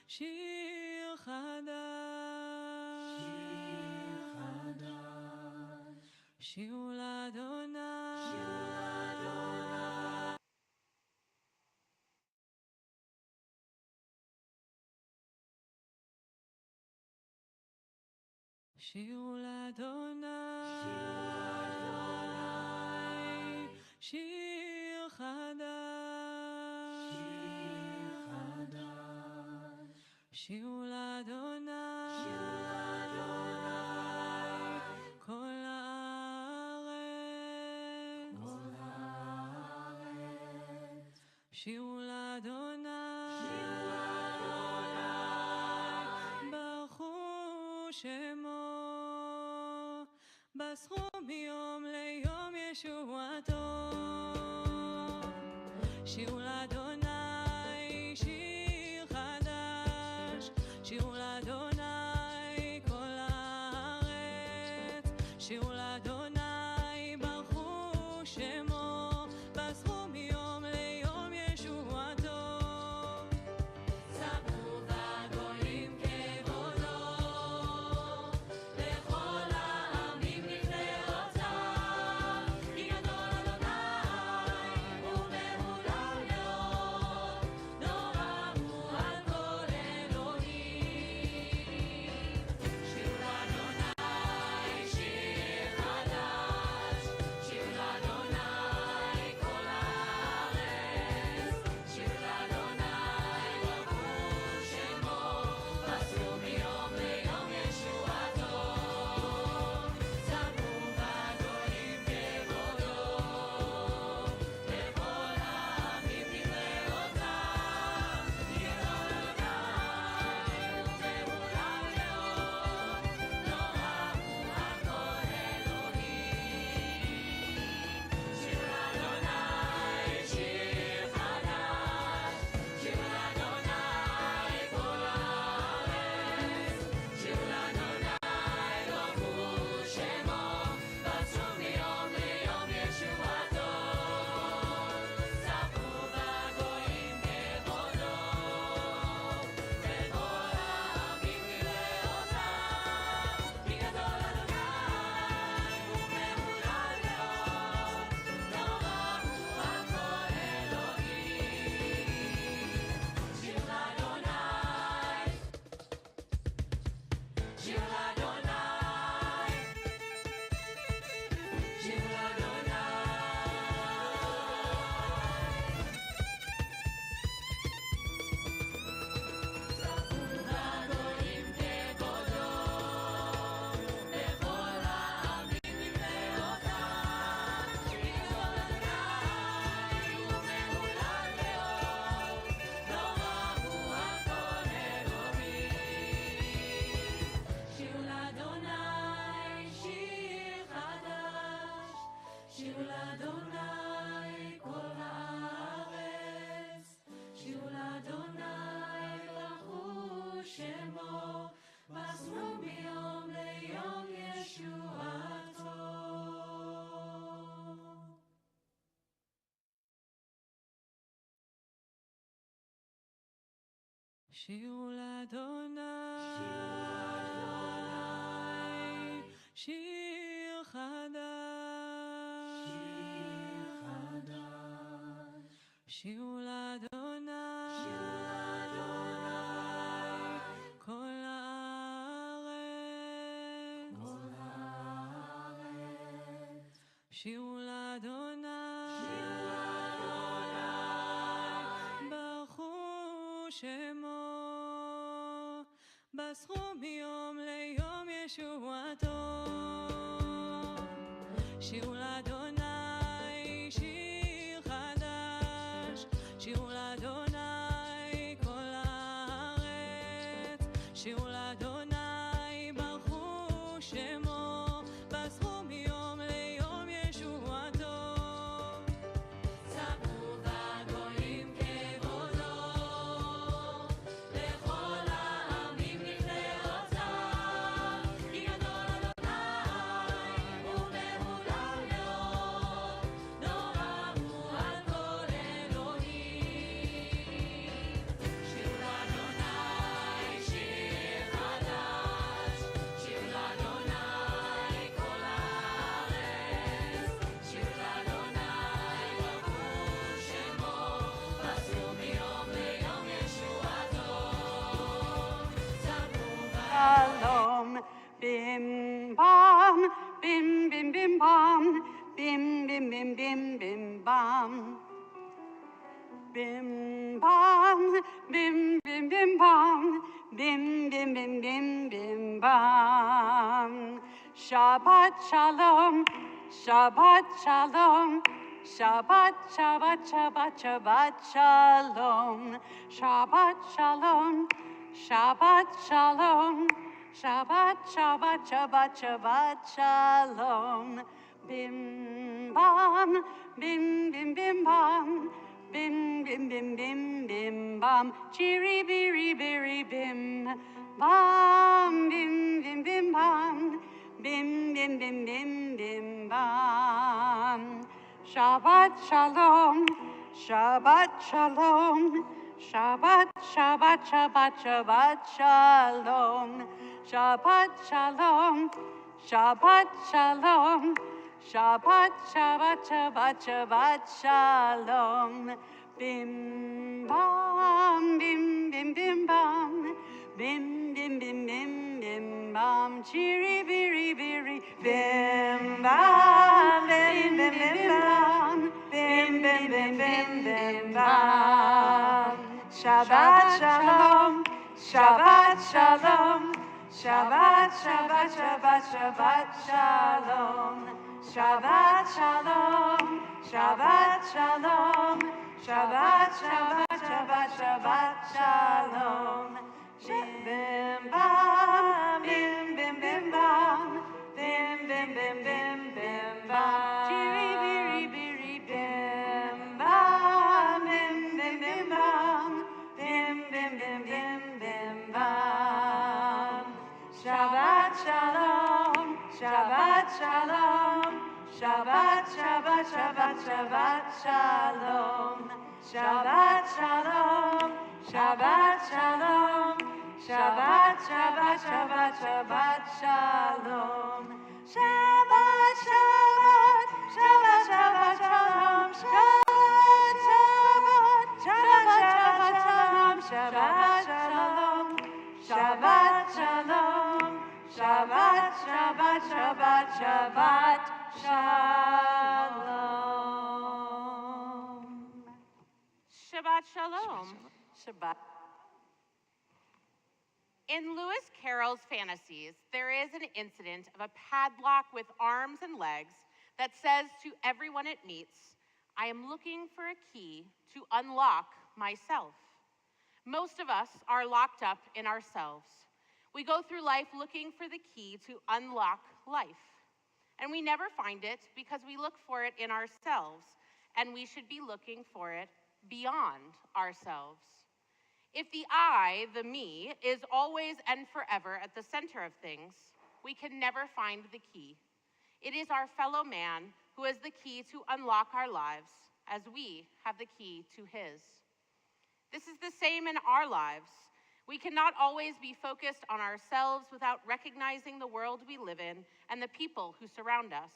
שיר חדש, שירו לאדוני, שירו לאדוני, שיר חדש, שירו לאדוני, כל הארץ, שירו לאדוני, ברכו שמו, בסרו מיום ליום ישועתו, שירו לאדוני, שיר חדש, שירו לאדוני, כל הארץ, שירו לאדוני, ברכו שמו, בסרו מיום ליום ישועתו, ספרו בגויים כבודו, לכל העמים נפלאותיו, כי גדול אדוני ומהולל מאוד, נורא הוא על כל אלוהים. שירו לאדוני, שיר חדש, שירו לאדוני, כל הארץ, שירו לאדוני, ברכו שמו, בסרו מיום ליום ישועתו, ספרו בגויים כבודו, לכל העמים נפלאותיו, כי גדול אדוני ומהולל מאוד, נורא הוא על כל אלוהים. שירו לאדוני, שיר חדש, שירו לאדוני, כל הארץ, שירו לאדוני, ברכו שמו, בסרו מיום ליום ישועתו, ספרו בגויים כבודו, לכל העמים נפלאותיו, כי גדול אדוני ומהולל מאוד, נורא הוא על כל אלוהים. שיר לאדוני, שיר לאדוני, שיר לאדוני. ספרו בגויים כבודו, לכל העמים נפלאותיו, כי גדול אדוני ומהולל מאוד, נורא הוא על כל אלוהים. שירו לאדוני, שיר חדש, שירו לאדוני, כל הארץ, שירו לאדוני, ברכו שמו, בסרו מיום ליום ישועתו. שירו לאדוני, שיר חדש, שירו לאדוני, כל הארץ, שירו לאדוני, ברכו שמו, בסרו מיום ליום ישועתו, שירו לאדוני, שיר חדש, שירו לאדוני, כל הארץ, שירו לאדוני, ברכו שמו, בסרו מיום ליום ישועתו, ספרו בגויים כבודו, לכל העמים נפלאותיו, כי גדול אדוני ומהולל מאוד, bim bam, bim bim bim bam, bim bim bim bim bim bam. Shabbat shalom, Shabbat shalom, Shabbat Shabbat Shabbat Shabbat shalom, Shabbat shalom, Shabbat shalom, Shabbat Shabbat Shabbat Shabbat shalom. Bim bam, bim bim bim bam, bim bim bim bim bim bam, chiri biri biri bim bam, bim bim bim bam, bim bim bim bim bim bam. Shabbat shalom, Shabbat shalom, Shabbat Shabbat Shabbat Shabbat shalom, Shabbat shalom, Shabbat shalom, Shabbat Shabbat Shabbat Shabbat shalom. Bim bam, bim bim bim bam, bim bim bim bim bim bam, chiri biri biri bim bam, bim bim bim bam, bim bim bim bim bim bam. Shabbat shalom, Shabbat shalom, Shabbat Shabbat Shabbat Shabbat shalom, Shabbat shalom, Shabbat shalom, Shabbat Shabbat Shabbat Shabbat shalom. Bim bam, bim bim bim bam, bim bim bim bim bim bam. Chiri biri biri bim bam, bim bim bim bam, bim bim bim bim bim bam. Shabbat shalom, Shabbat shalom, Shabbat Shabbat Shabbat Shabbat shalom, Shabbat shalom, Shabbat shalom, Shabbat Shabbat Shabbat Shabbat shalom, Shabbat Shabbat, Shabbat Shabbat shalom, Shabbat Shabbat, Shabbat shalom, Shabbat shalom, Shabbat Shabbat Shabbat Shabbat shalom. Shabbat shalom. Shabbat. In Lewis Carroll's fantasies, there is an incident of a padlock with arms and legs that says to everyone it meets, I am looking for a key to unlock myself. Most of us are locked up in ourselves. We go through life looking for the key to unlock life. And we never find it because we look for it in ourselves, and we should be looking for it beyond ourselves. If the I, the me, is always and forever at the center of things, we can never find the key. It is our fellow man who has the key to unlock our lives, as we have the key to his. This is the same in our lives. We cannot always be focused on ourselves without recognizing the world we live in and the people who surround us.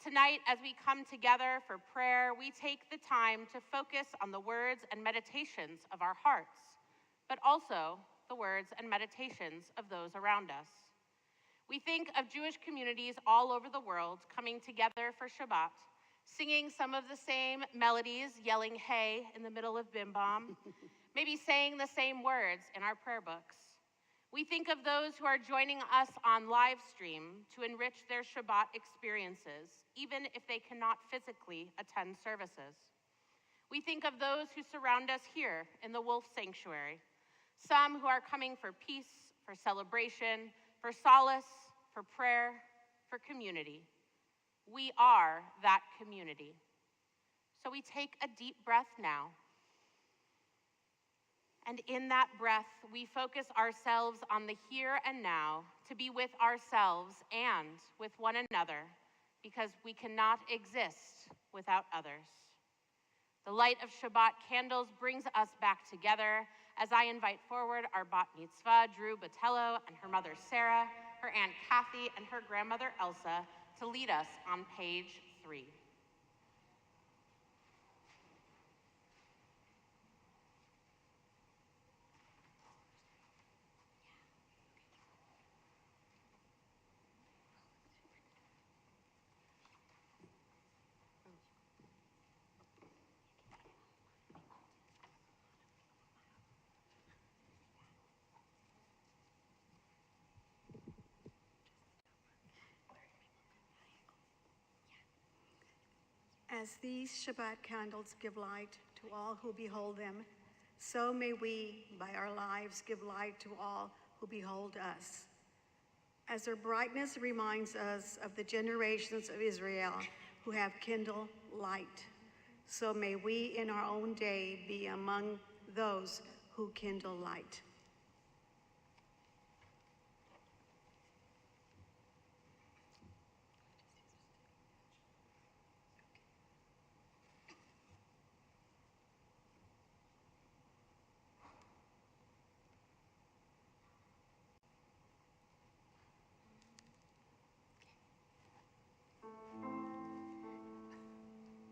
Tonight, as we come together for prayer, we take the time to focus on the words and meditations of our hearts, but also the words and meditations of those around us. We think of Jewish communities all over the world coming together for Shabbat, singing some of the same melodies, yelling hey in the middle of Bim Bam, maybe saying the same words in our prayer books. We think of those who are joining us on live stream to enrich their Shabbat experiences, even if they cannot physically attend services. We think of those who surround us here in the Wolf Sanctuary, some who are coming for peace, for celebration, for solace, for prayer, for community. We are that community. So we take a deep breath now. And in that breath, we focus ourselves on the here and now to be with ourselves and with one another, because we cannot exist without others. The light of Shabbat candles brings us back together as I invite forward our bat mitzvah, Drew Botello, and her mother, Sarah, her aunt, Kathy, and her grandmother, Elsa, to lead us on page 3. As these Shabbat candles give light to all who behold them, so may we, by our lives, give light to all who behold us. As their brightness reminds us of the generations of Israel who have kindled light, so may we in our own day be among those who kindle light.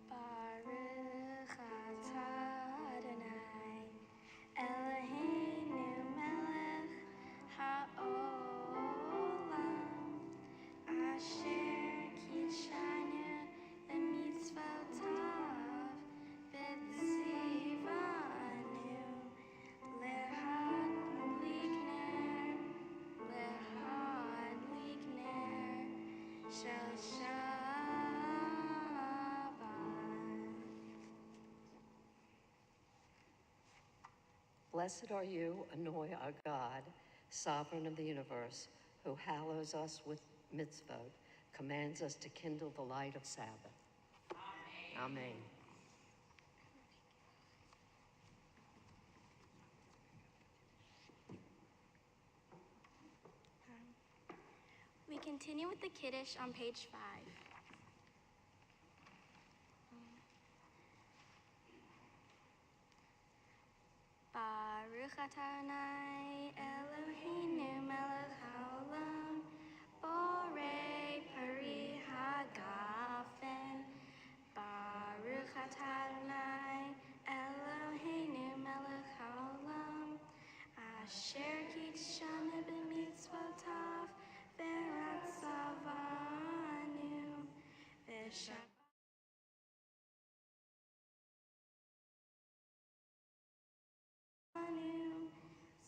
Baruch atah Adonai, Eloheinu melech haolam, asher kidshanu b'mitzvotav v'tzivanu lehadlik ner shel Shabbat. Blessed are you, Anoy, our God, sovereign of the universe, who hallows us with mitzvot, commands us to kindle the light of Sabbath. Amen. Amen. We continue with the Kiddush on page 5. Baruch atah Adonai Eloheinu melech haolam, borei pari hagafen. Baruch atah Adonai Eloheinu melech haolam, asher kidshanu b'mitzvotav v'ratzavanu v'shabbat.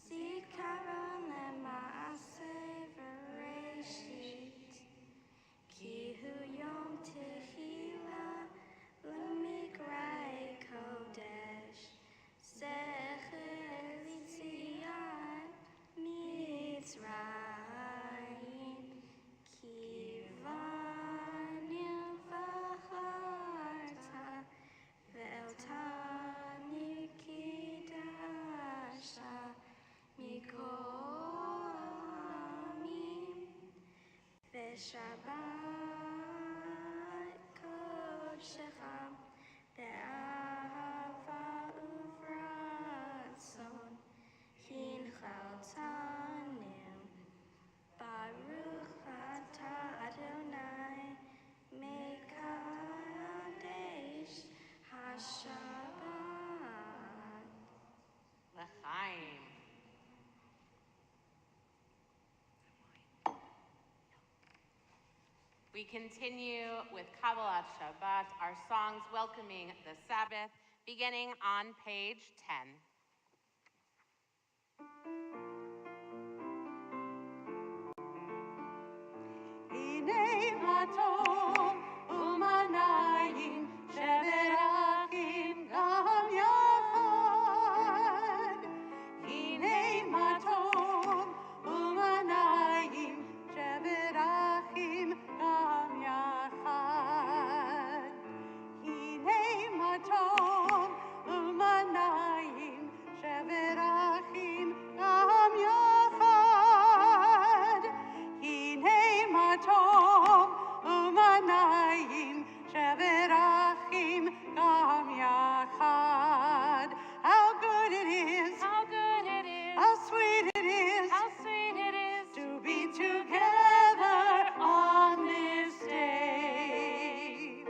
Zikaron lema'aseh v'reishit, ki hu yom tehila l'mikrai kodesh, zecher l'tziat Mitzrayim, ki vanu v'charta ve'eltani kidasha mikol amim ve'shabbat kodshecha be'ahava uvratzon hinchaltanu. Baruch atah Adonai mekadesh hashabbat. L'chaim. We continue with Kabbalat Shabbat, our songs welcoming the Sabbath, beginning on page 10. Hinei matov umanayim sheberachim gam yachad. Hinei matov umanayim sheberachim gam yachad. Hinei matov umanayim sheberachim gam yachad. Hinei matov umanayim sheberachim gam yachad. How good it is, How good it is, how sweet it is, how sweet it is to be together on this day.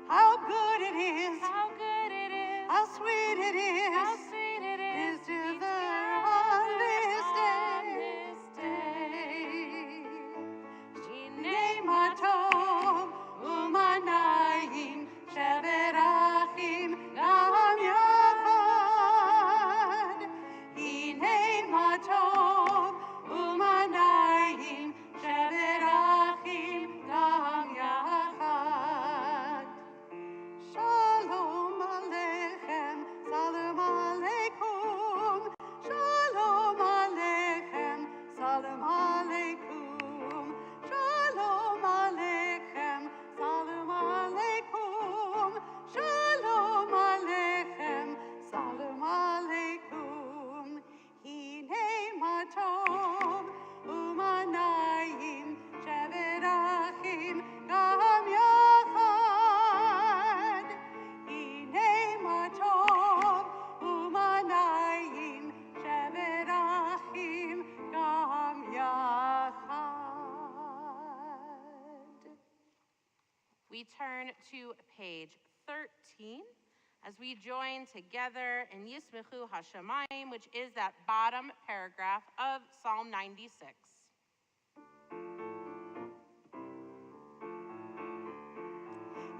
How good it is, how good it is, how sweet it how is, sweet it is is together on this day. Hinei matov umanayim sheberachim gam yachad. Hinei matov umanayim sheberachim gam yachad. to page 13 as we join together in Yismechu Hashamayim, which is that bottom paragraph of Psalm 96.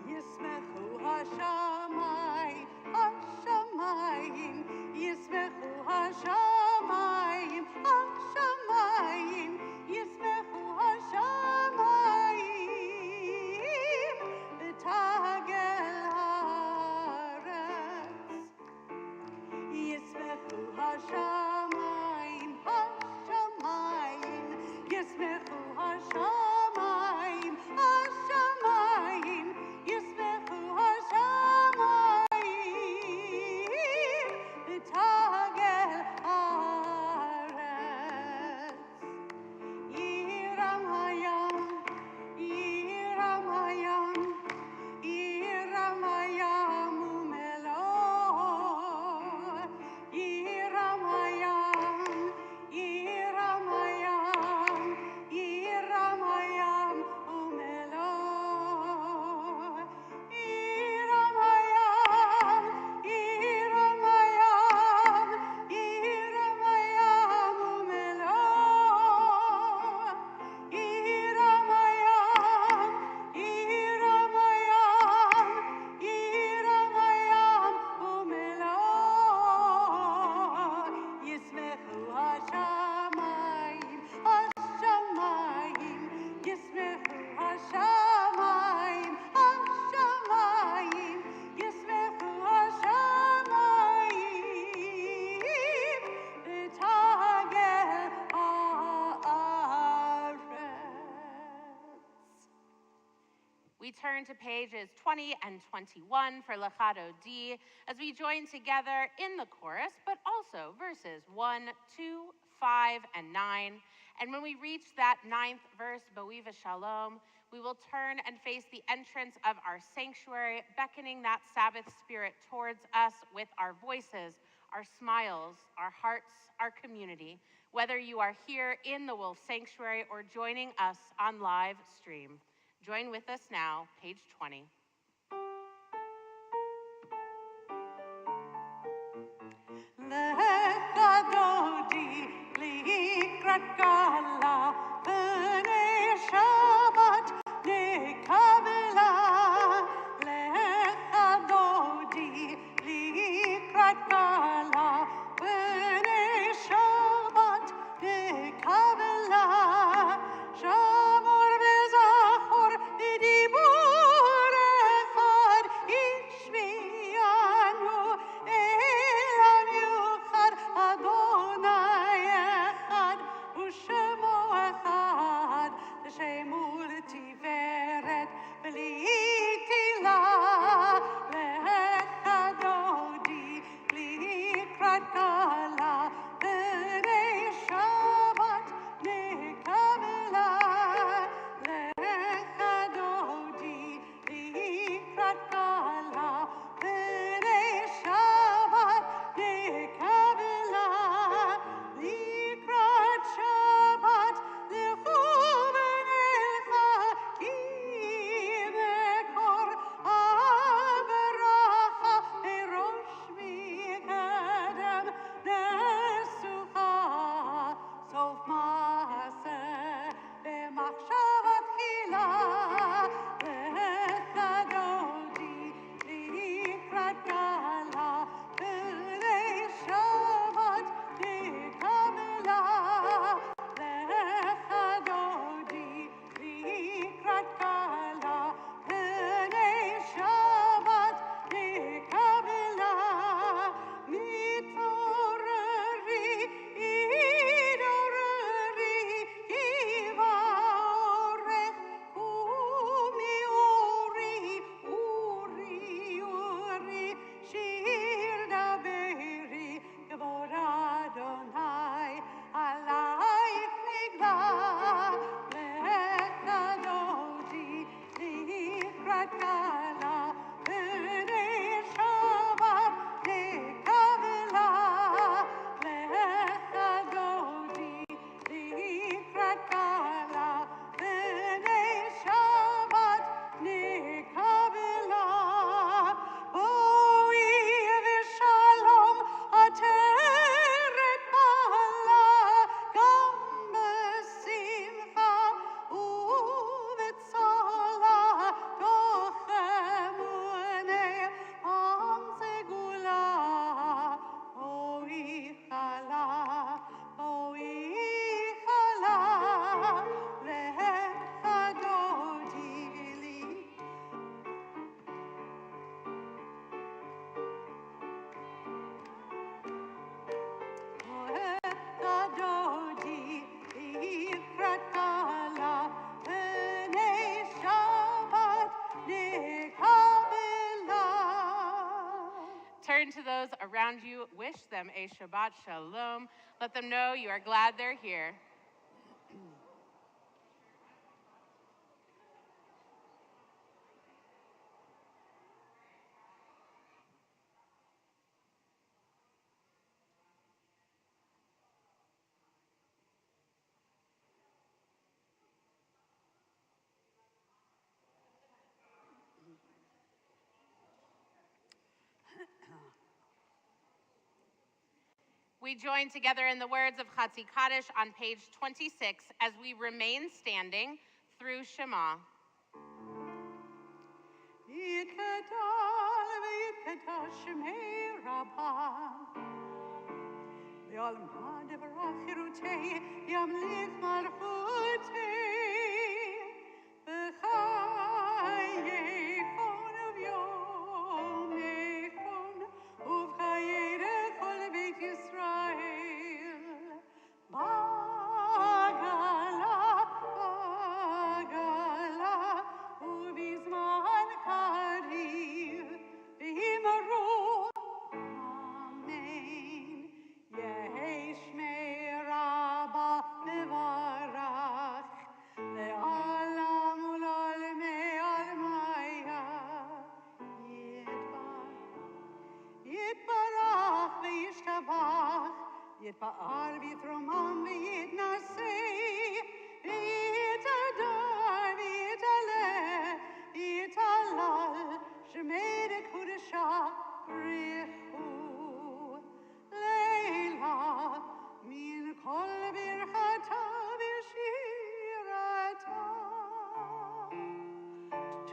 Yismechu Hashamayim, Hashamayim, Yismechu Hashamayim, Hashamayim, Yismechu Hashamayim, B'tagel haaretz. Yismechu Hashamayim, Hashamayim, Yismechu Hashamayim, Hashamayim, Yismechu Hashamayim, B'tagel haaretz. Yiram hayam, Yiram hayam, Yiram hayam umelo. Yiram hayam, Yiram hayam, Yiram hayam umelo. Yiram hayam, Yiram hayam, Yiram hayam umelo. Yiram hayam, Yiram hayam, Yiram hayam umelo. Yismechu Hashamayim, Hashamayim, Yismechu Hashamayim, Hashamayim, Yismechu Hashamayim, B'tagel haaretz. We turn to pages 20 and 21 for Lachado D as we join together in the chorus, but also verses 1, 2, 5, and 9. And when we reach that 9th verse, Boiva Shalom, we will turn and face the entrance of our sanctuary, beckoning that Sabbath spirit towards us with our voices, our smiles, our hearts, our community, whether you are here in the Wolf Sanctuary or joining us on live stream. Join with us now, page 20. Lecha dodi likrat gala, b'nei Shabbat nekabela. Lecha dodi likrat gala, b'nei Shabbat nekabela. Shamor v'zachor v'dibur echad ishmiyanu elam yuchad Adonai echad u'shemo echad v'shemu l'tiveret v'li'itila lecha dodi likrat kala turn to those around you, wish them a Shabbat Shalom. Let them know you are glad they're here. We join together in the words of Chatzi Kaddish on page 26 as we remain standing through Shema. יתגדל ויתקדש שמי רבה בעלמא דברך חירותי ימליך מלכותי בחייכון וביומכון ובחיי כל בית ישראל בעגלה ובזמן קריב ואמרו אמן יהי שמי רבה מברך לעולם ולעולמי עלמיה יתברך וישתבח יתפאר ויתרומם ויתנשא ויתהדר ויתעלה ויתהלל שמי דקודשה ברכו לילה מן כל ברכתה ושירתה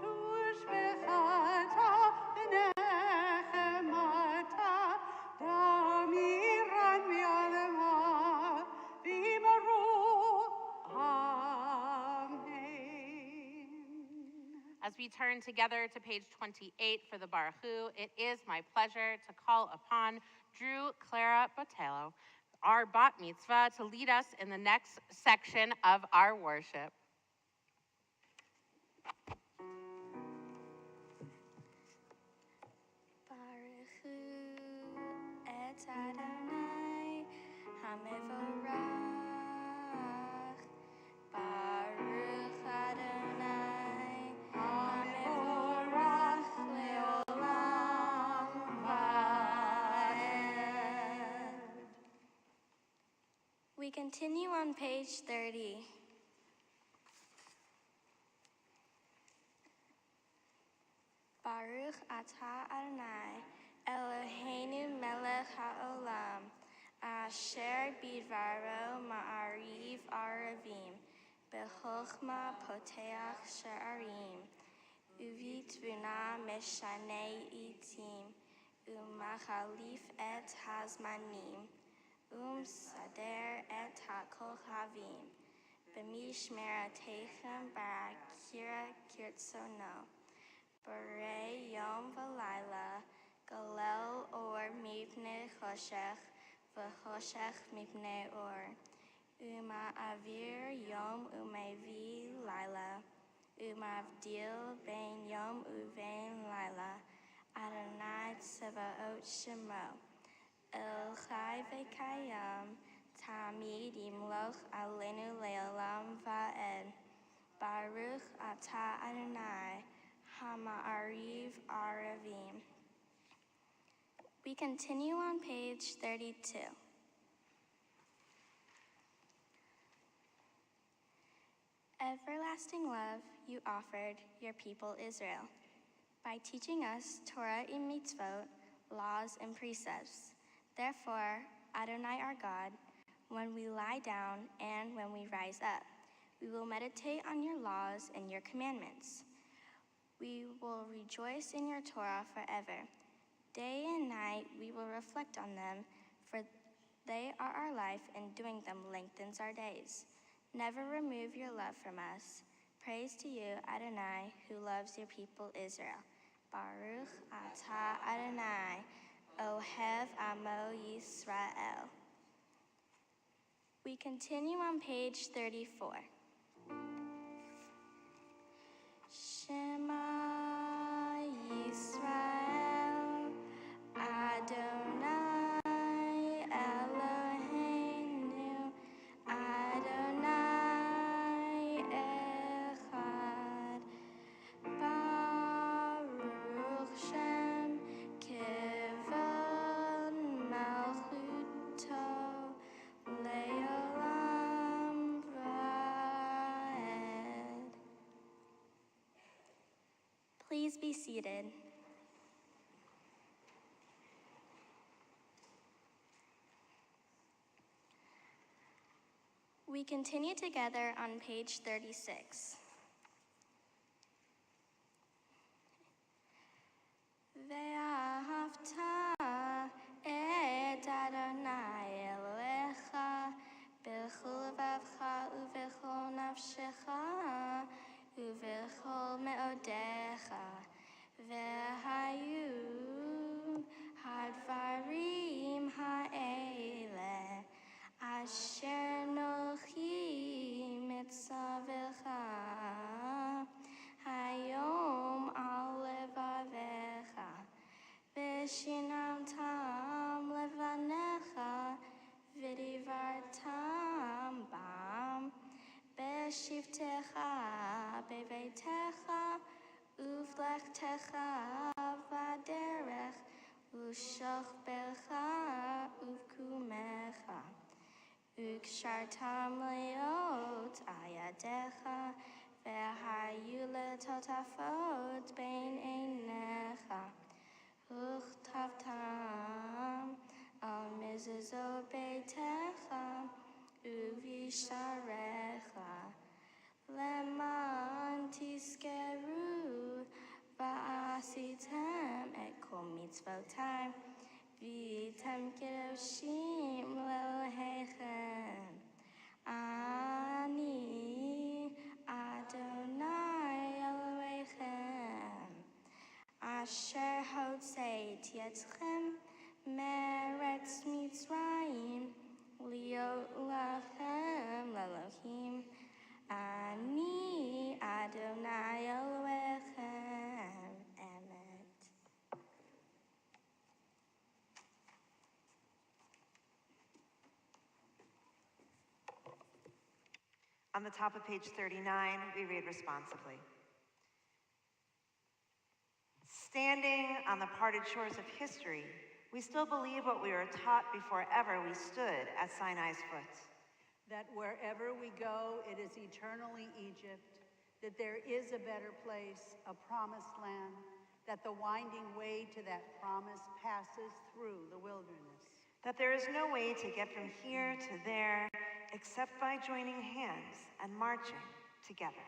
תושבחתה ונחמתה דמירן מעלמה ואמרו אמן. As we turn together to page 28 for the Baruch Hu, it is my pleasure to call upon Drew Clara Botello, our bat mitzvah, to lead us in the next section of our worship. Baruch Hu et Adonai HaMevorach. Baruch Adonai HaMevorach leolam va'ed. We continue on page 30. Baruch atah Adonai, Eloheinu melech haolam, asher bidvaro ma'ariv aravim, bechochma poteach she'arim, uvitvuna meshanei itim, umachalif et hazmanim, sader et hakochavim, b'mishmeratechem barakira kirtsono. Borei yom v'layla, galel or mipnei choshech, v'choshech mipnei or. Uma'avir yom u'mevi layla, uma'avdil ben yom u'vein layla. Adonai tzavaot shemo. El chai v'kayam, tamid yimloch alenu le'olam va'ed. Baruch atah Adonai, HaMa'ariv Aravim. We continue on page 32. Everlasting love you offered your people Israel by teaching us Torah and mitzvot, laws and precepts. Therefore, Adonai our God, when we lie down and when we rise up, we will meditate on your laws and your commandments. We will rejoice in your Torah forever. Day and night we will reflect on them, for they are our life, and doing them lengthens our days. Never remove your love from us. Praise to you, Adonai, who loves your people Israel. Baruch atah Adonai, Ohev Amo Yisrael. We continue on page 34. Shema Yisrael, seated. We continue together on page 36. ואהבת את אדוני אלוהיך בכל לבבך ובכל נפשך ובכל מאודיך, והיו הדברים האלה אשר אנוכי מצווך היום על לבביך, ושיננתם לבניך ודיברתם בם בשבתך בביתך ובלכתך בדרך ושוכבך ובקומך, וקשרתם להיות על ידיך, והיו לטוטפות בין עיניך, וכתבתם על מזוזות ביתך ובשעריך, למען תזכרו ועשיתם את כל מצוותיי, והייתם קדושים לאלוהיכם. אני אדוני אלוהיכם, אשר הוצאתי אתכם מארץ מצרים, להיות לכם לאלוהים. אני אדוני אלוהיכם. אמת. On the top of page 39, we read responsibly. Standing on the parted shores of history, we still believe what we were taught before ever we stood at Sinai's foot. That wherever we go, it is eternally Egypt, that there is a better place, a promised land, that the winding way to that promise passes through the wilderness. That there is no way to get from here to there except by joining hands and marching together.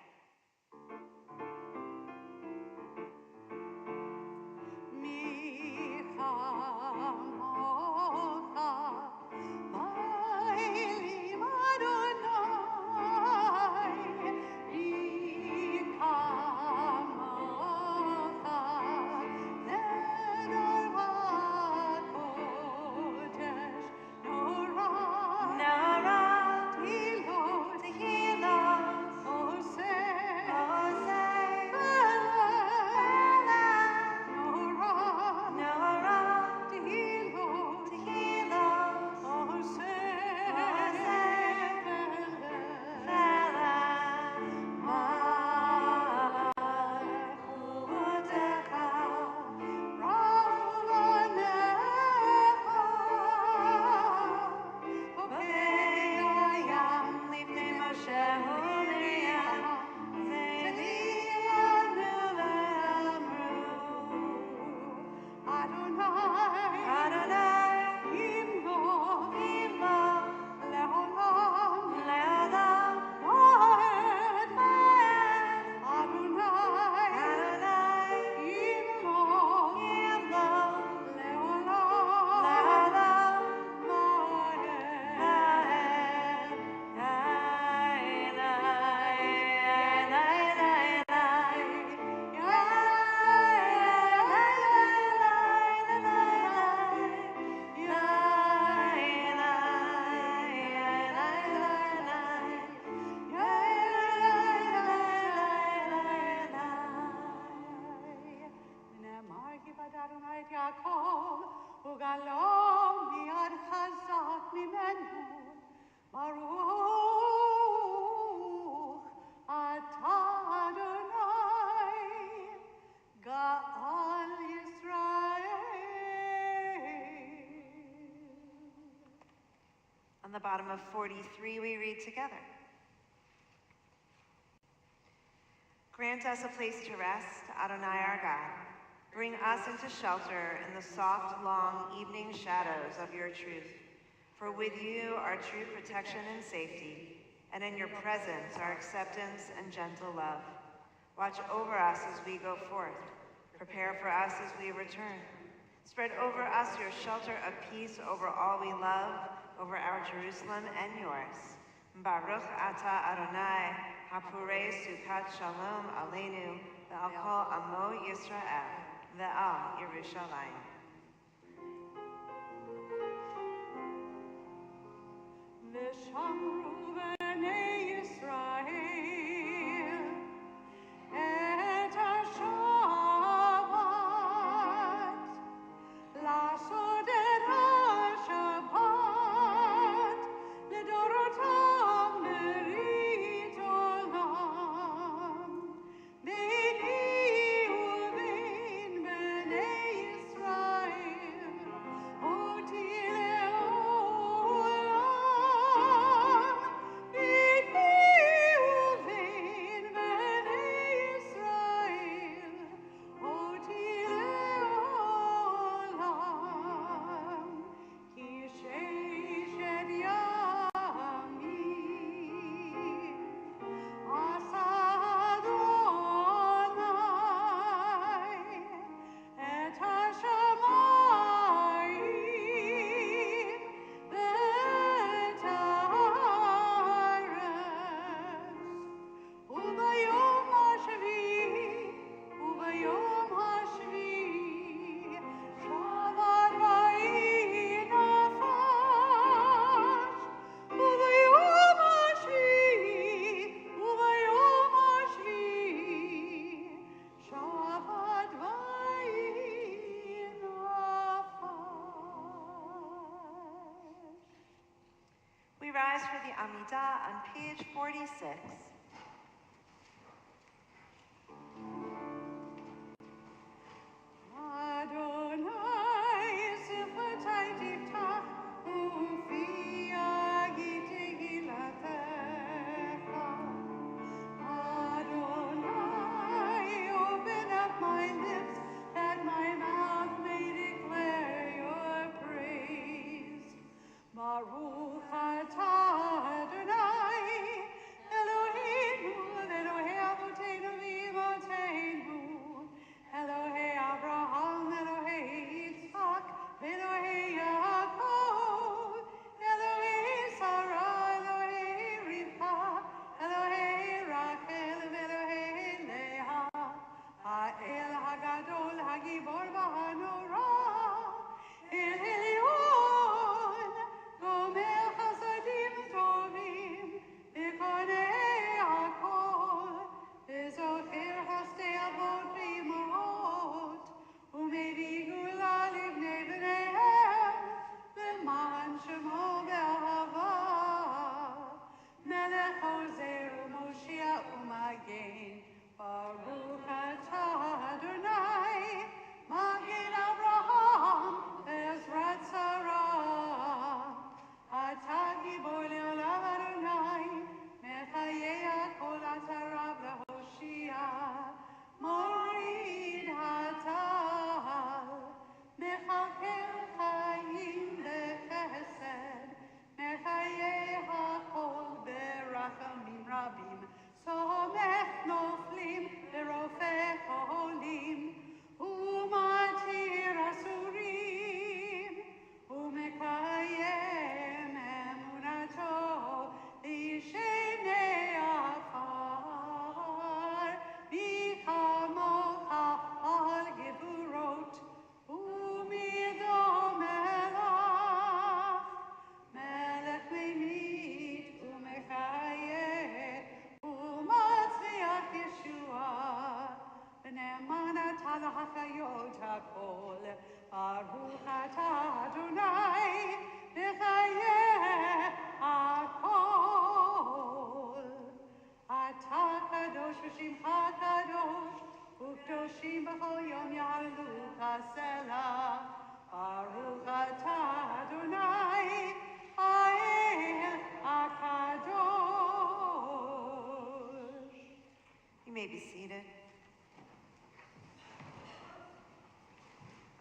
On the bottom of 43, we read together. Grant us a place to rest, Adonai our God, Bring us into shelter in the soft, long evening shadows of your truth. For with you are true protection and safety, and in your presence are acceptance and gentle love. Watch over us as we go forth. Prepare for us as we return. Spread over us your shelter of peace over all we love, over our Jerusalem and yours. Baruch ata Adonai, hapurei sukat shalom aleinu, ve'al kol amo Yisrael, ve'al Yerushalayim. ושמרו בני ישראל את השבת, לעשות את השבת לדורותם לברית עולם. ביני ובין בני ישראל אותי לעולם. ביני ובין בני ישראל אותי לעולם. כי ששת ימים עשה אדוני את השמיים ואת הארץ. וביום השביעי שבת ויהי נפש. וביום השביעי שבת ויהי נפש. We rise for the Amidah on page 46. Adonai sifatai tiftach ufiyagi tehilatecha. Adonai, open up my lips that my mouth may declare your praise. Baruch atah Adonai, Elohim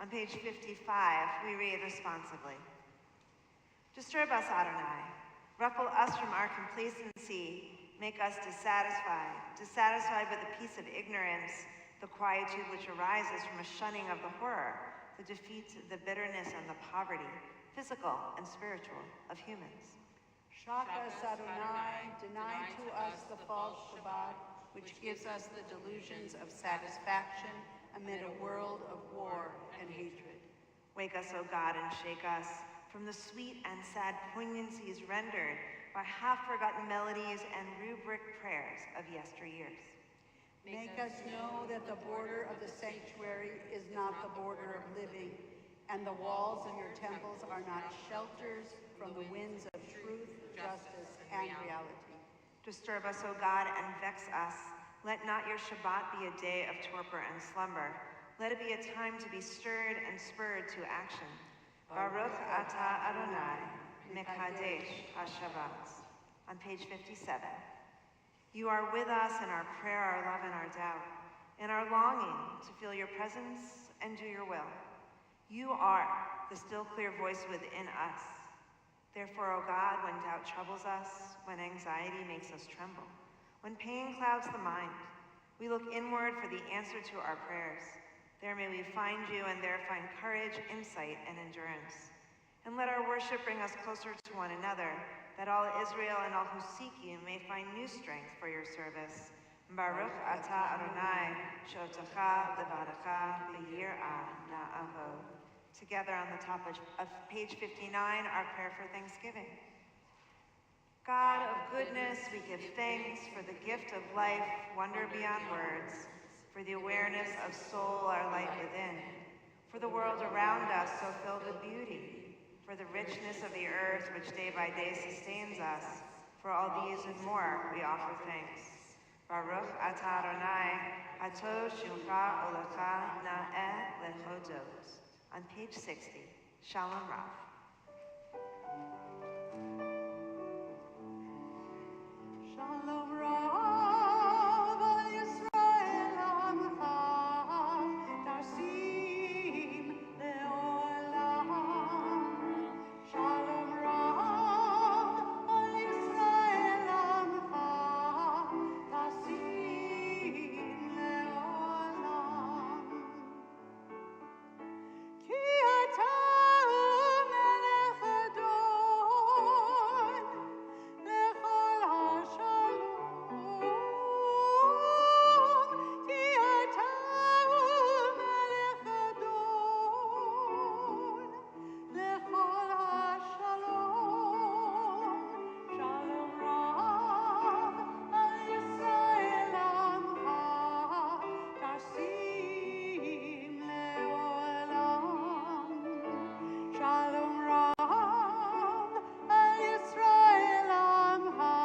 On page 55, we read responsibly. Disturb us, Adonai. Ruffle us from our complacency. Make us dissatisfied with the peace of ignorance, the quietude which arises from a shunning of the horror, the defeat, the bitterness, and the poverty, physical and spiritual, of humans. Shock us, Adonai, deny to us the false Shabbat, which gives us the delusions of satisfaction amid a world of war and hatred. Wake us, O God, and shake us from the sweet and sad poignancies rendered by half-forgotten melodies and rubric prayers of yesteryears. Make us know that the border of the sanctuary is not the border of living, and the walls of your temples are not shelters from the winds of truth, justice, and reality. Disturb us, O God, and vex us. Let not your Shabbat be a day of torpor and slumber. Let it be a time to be stirred and spurred to action. Baruch atah Adonai, Mekadesh HaShabbat. On page 57. You are with us in our prayer, our love, and our doubt, in our longing to feel your presence and do your will. You are the still clear voice within us. Therefore, O God, when doubt troubles us, when anxiety makes us tremble, when pain clouds the mind, we look inward for the answer to our prayers. There may we find you, and there find courage, insight, and endurance. And let our worship bring us closer to one another, that all Israel and all who seek you may find new strength for your service. Baruch atah Adonai, shotecha levadecha b'yirah na'avod. Together on the top of page 59, our prayer for Thanksgiving. God of goodness, we give thanks for the gift of life, wonder beyond words, for the awareness of soul, our light within, for the world around us so filled with beauty, for the richness of the earth which day by day sustains us. For all these and more we offer thanks. Baruch atah Adonai, hatov shimcha olecha na'eh lechodot. On page 60, Shalom Rav. Shalom Rav al Yisrael Amcha, Tasim le'olam. Shalom Rav al Yisrael Amcha, Tasim le'olam. Ki ata melech adon, lechol hashalom. Ki ata melech adon, lechol hashalom. Shalom Rav al Yisrael Amcha, Tasim le'olam. Shalom Rav al Yisrael Amcha,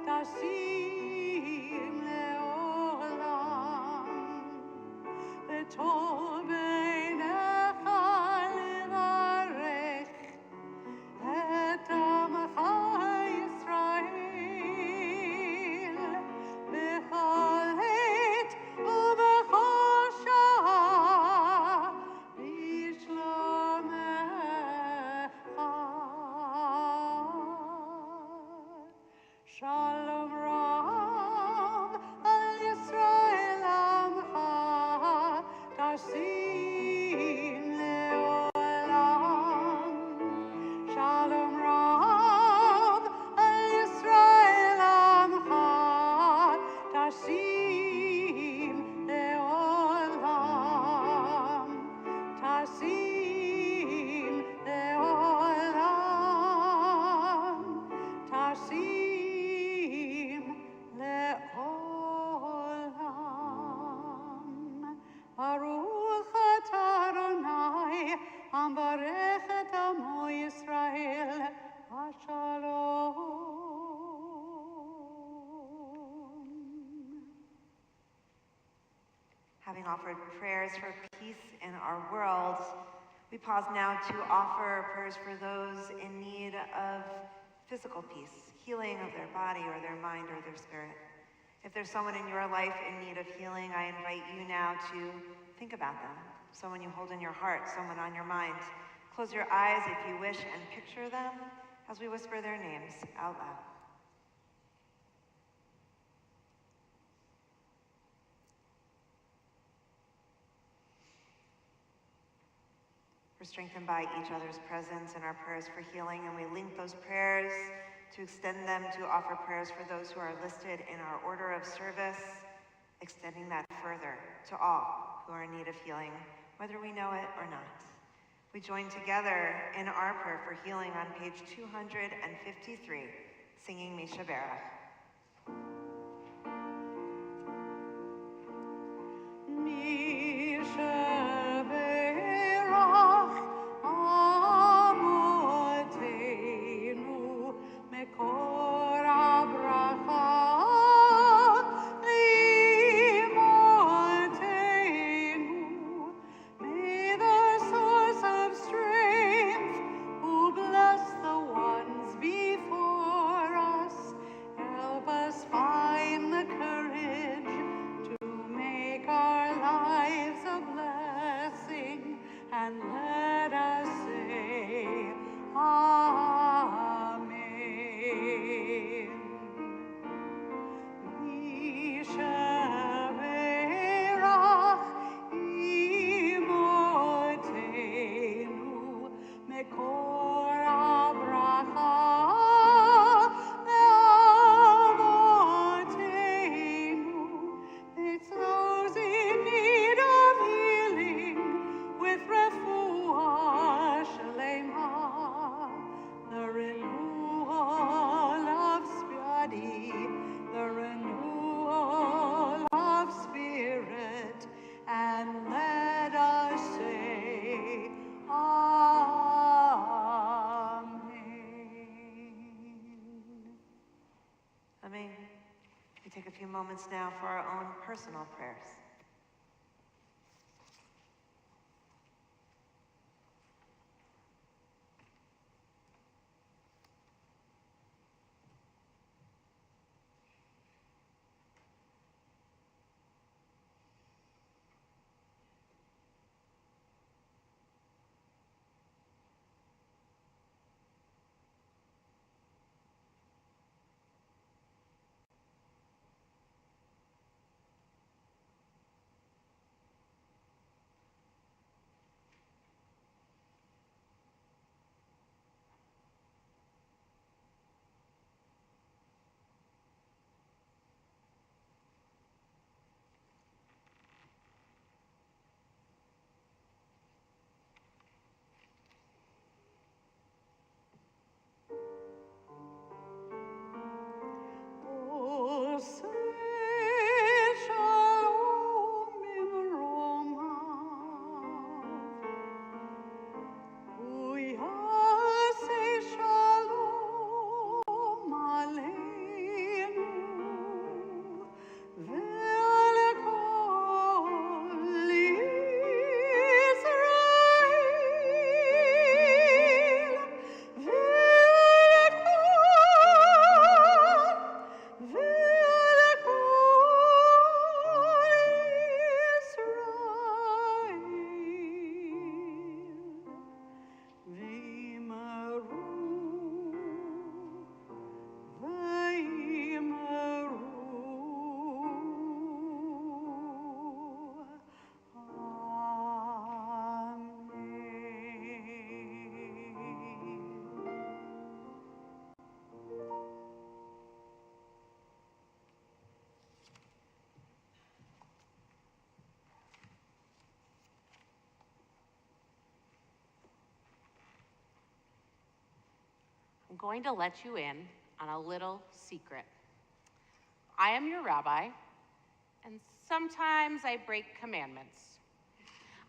Tasim le'olam. V'tov beinecha levarech et Amcha Yisrael b'chol עת ובכל שעה לשלומך. Shalom Rav al Yisrael Amcha, Tasim le'olam. Shalom Rav al Yisrael Amcha, Tasim le'olam. Tasim le'olam. Tasim le'olam. Baruch atah Adonai, Ambarech et Amo Yisrael, Hashalom. Having offered prayers for peace in our world, we pause now to offer prayers for those in need of physical peace, healing of their body or their mind or their spirit. If there's someone in your life in need of healing, I invite you now to think about them, someone you hold in your heart, someone on your mind. Close your eyes if you wish and picture them as we whisper their names out loud. We're strengthened by each other's presence in our prayers for healing, and we link those prayers to extend them to offer prayers for those who are listed in our order of service, extending that further to all who are in need of healing, whether we know it or not. We join together in our prayer for healing on page 253, singing Mi Shabbat. Mi Shabbat Avotenu Mekor HaBracha Limotenu. May the source of strength, who bless the ones before us, help us find the courage to make our lives a blessing, and let us say Amen. Mishaberach imotenu mekor habracha leavotenu. It's those in need of healing with refuah shlema, the renewal of body, the renewal of spirit, and let us say Amen. Amen. We take a few moments now for our own personal prayers. Oh, say shalom imromav, uyaseh shalom aleinu, ve'al kol Yisrael, ve'al I'm going to let you in on a little secret. I am your rabbi, and sometimes I break commandments.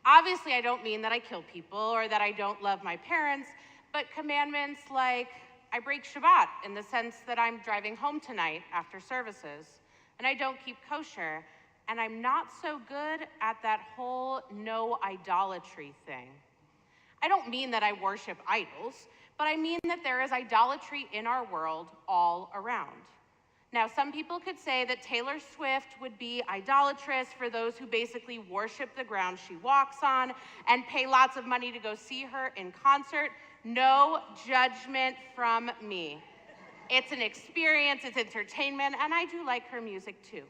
Obviously, I don't mean that I kill people or that I don't love my parents, but commandments like I break Shabbat in the sense that I'm driving home tonight after services, and I don't keep kosher, and I'm not so good at that whole no idolatry thing. I don't mean that I worship idols, but I mean that there is idolatry in our world all around. Now, some people could say that Taylor Swift would be idolatrous for those who basically worship the ground she walks on and pay lots of money to go see her in concert. No judgment from me. It's an experience, it's entertainment, and I do like her music too.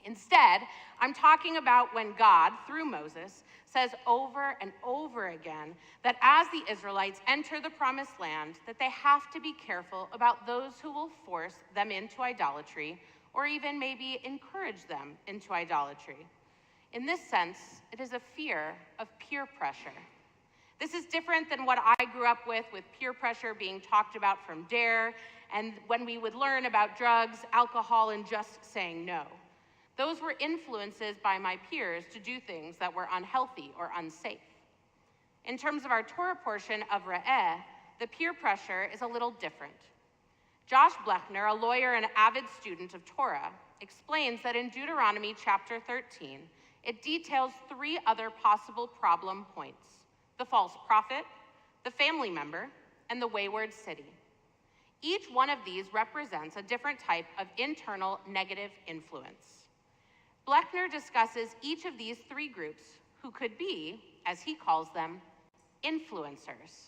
Instead, I'm talking about when God, through Moses, says over and over again that as the Israelites enter the promised land, that they have to be careful about those who will force them into idolatry or even maybe encourage them into idolatry. In this sense, it is a fear of peer pressure. This is different than what I grew up with peer pressure being talked about from DARE and when we would learn about drugs, alcohol, and just saying no. Those were influences by my peers to do things that were unhealthy or unsafe. In terms of our Torah portion of Re'eh, the peer pressure is a little different. Josh Blechner, a lawyer and avid student of Torah, explains that in Deuteronomy chapter 13, it details 3 other possible problem points: the false prophet, the family member, and the wayward city. Each one of these represents a different type of internal negative influence. Blechner discusses each of these 3 groups who could be, as he calls them, influencers.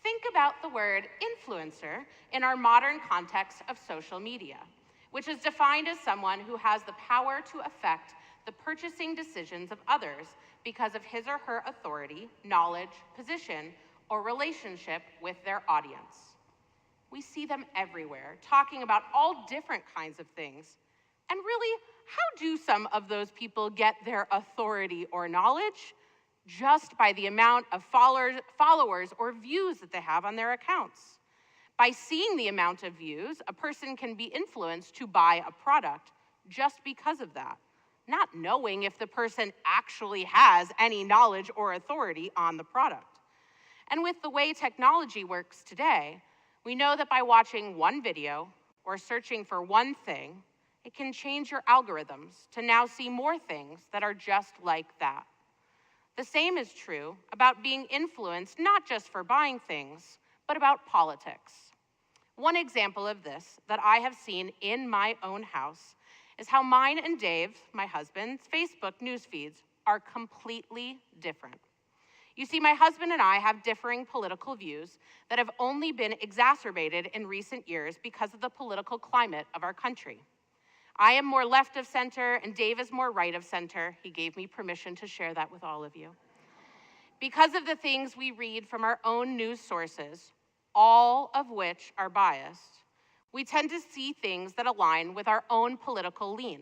Think about the word influencer in our modern context of social media, which is defined as someone who has the power to affect the purchasing decisions of others because of his or her authority, knowledge, position, or relationship with their audience. We see them everywhere, talking about all different kinds of things. And really, how do some of those people get their authority or knowledge? Just by the amount of followers or views that they have on their accounts. By seeing the amount of views, a person can be influenced to buy a product just because of that, not knowing if the person actually has any knowledge or authority on the product. And with the way technology works today, we know that by watching one video or searching for one thing, it can change your algorithms to now see more things that are just like that. The same is true about being influenced not just for buying things, but about politics. One example of this that I have seen in my own house is how mine and Dave, my husband's, Facebook news feeds are completely different. You see, my husband and I have differing political views that have only been exacerbated in recent years because of the political climate of our country. I am more left of center and Dave is more right of center. He gave me permission to share that with all of you. Because of the things we read from our own news sources, all of which are biased, we tend to see things that align with our own political lean.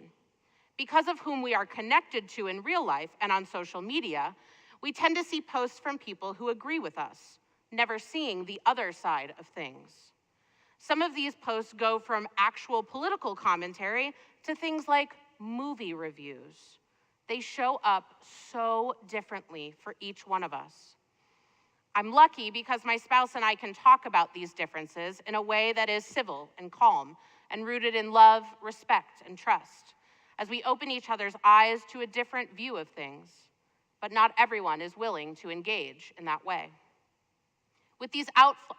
Because of whom we are connected to in real life and on social media, we tend to see posts from people who agree with us, never seeing the other side of things. Some of these posts go from actual political commentary to things like movie reviews. They show up so differently for each one of us. I'm lucky because my spouse and I can talk about these differences in a way that is civil and calm and rooted in love, respect, and trust, as we open each other's eyes to a different view of things. But not everyone is willing to engage in that way. With these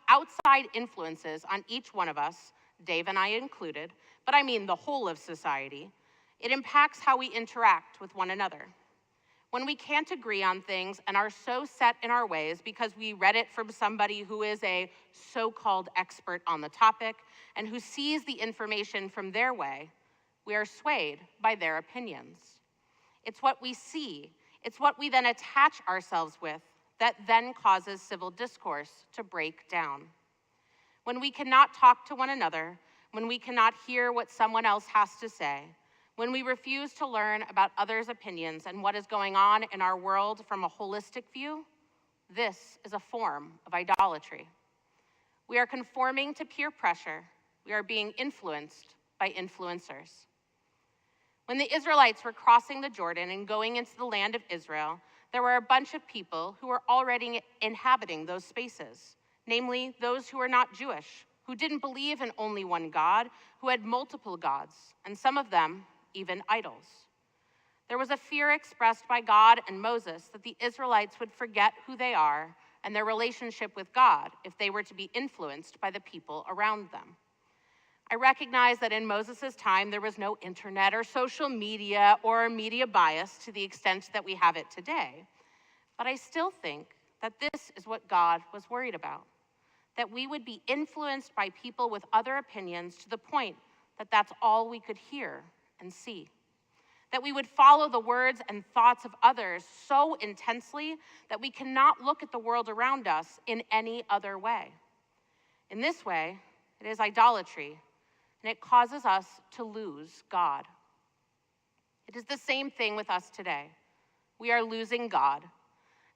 outside influences on each one of us, Dave and I included, but I mean the whole of society, it impacts how we interact with one another. When we can't agree on things and are so set in our ways because we read it from somebody who is a so-called expert on the topic and who sees the information from their way, we are swayed by their opinions. It's what we see, it's what we then attach ourselves with that then causes civil discourse to break down. When we cannot talk to one another, when we cannot hear what someone else has to say, when we refuse to learn about others' opinions and what is going on in our world from a holistic view, this is a form of idolatry. We are conforming to peer pressure. We are being influenced by influencers. When the Israelites were crossing the Jordan and going into the land of Israel, there were a bunch of people who were already inhabiting those spaces, namely those who were not Jewish, who didn't believe in only one God, who had multiple gods, and some of them even idols. There was a fear expressed by God and Moses that the Israelites would forget who they are and their relationship with God if they were to be influenced by the people around them. I recognize that in Moses' time, there was no internet or social media or media bias to the extent that we have it today. But I still think that this is what God was worried about, that we would be influenced by people with other opinions to the point that that's all we could hear and see, that we would follow the words and thoughts of others so intensely that we cannot look at the world around us in any other way. In this way, it is idolatry, and it causes us to lose God. It is the same thing with us today. We are losing God.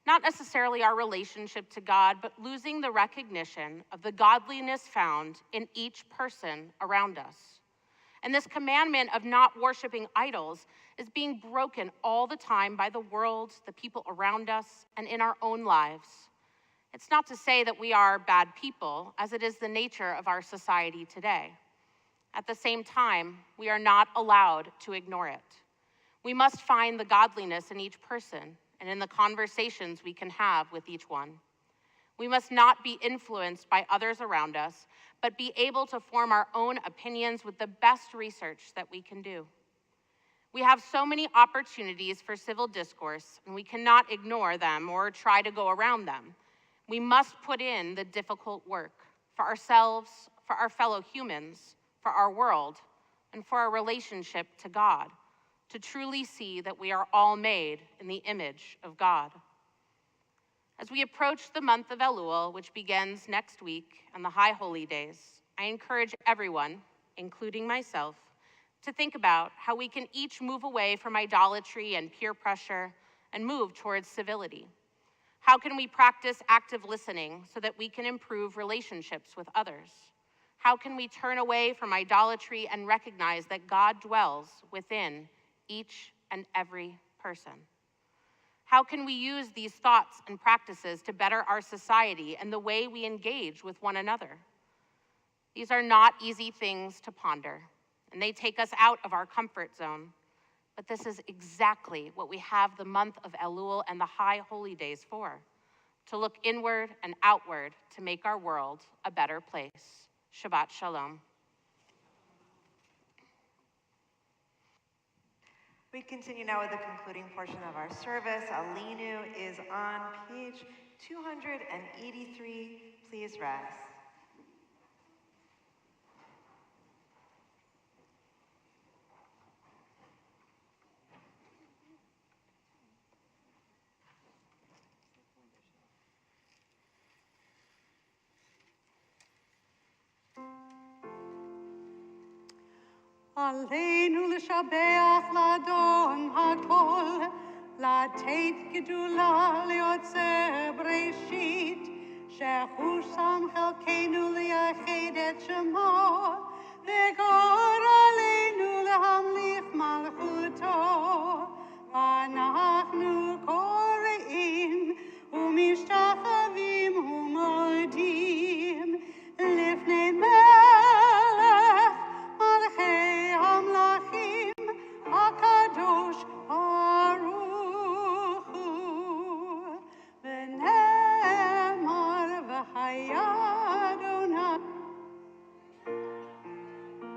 Not necessarily our relationship to God, but losing the recognition of the godliness found in each person around us. And this commandment of not worshiping idols is being broken all the time by the world, the people around us, and in our own lives. It's not to say that we are bad people, as it is the nature of our society today. At the same time, we are not allowed to ignore it. We must find the godliness in each person and in the conversations we can have with each one. We must not be influenced by others around us, but be able to form our own opinions with the best research that we can do. We have so many opportunities for civil discourse, and we cannot ignore them or try to go around them. We must put in the difficult work for ourselves, for our fellow humans, for our world, and for our relationship to God, to truly see that we are all made in the image of God. As we approach the month of Elul, which begins next week, and the High Holy Days, I encourage everyone, including myself, to think about how we can each move away from idolatry and peer pressure and move towards civility. How can we practice active listening so that we can improve relationships with others? How can we turn away from idolatry and recognize that God dwells within each and every person? How can we use these thoughts and practices to better our society and the way we engage with one another? These are not easy things to ponder, and they take us out of our comfort zone. But this is exactly what we have the month of Elul and the High Holy Days for, to look inward and outward to make our world a better place. Shabbat Shalom. We continue now with the concluding portion of our service. Alinu is on page 283. Please rise. עלינו לשבח לאדון הכל, לתת גדולה ליוצר בראשית, שהוא שם חלקנו לייחד את שמו, וגור עלינו להמליך מלכותו. אנחנו קוראים ומשתחווים ומודים לפני מלך מלכי המלכים הקדוש ברוך הוא, ונאמר והיה אדוני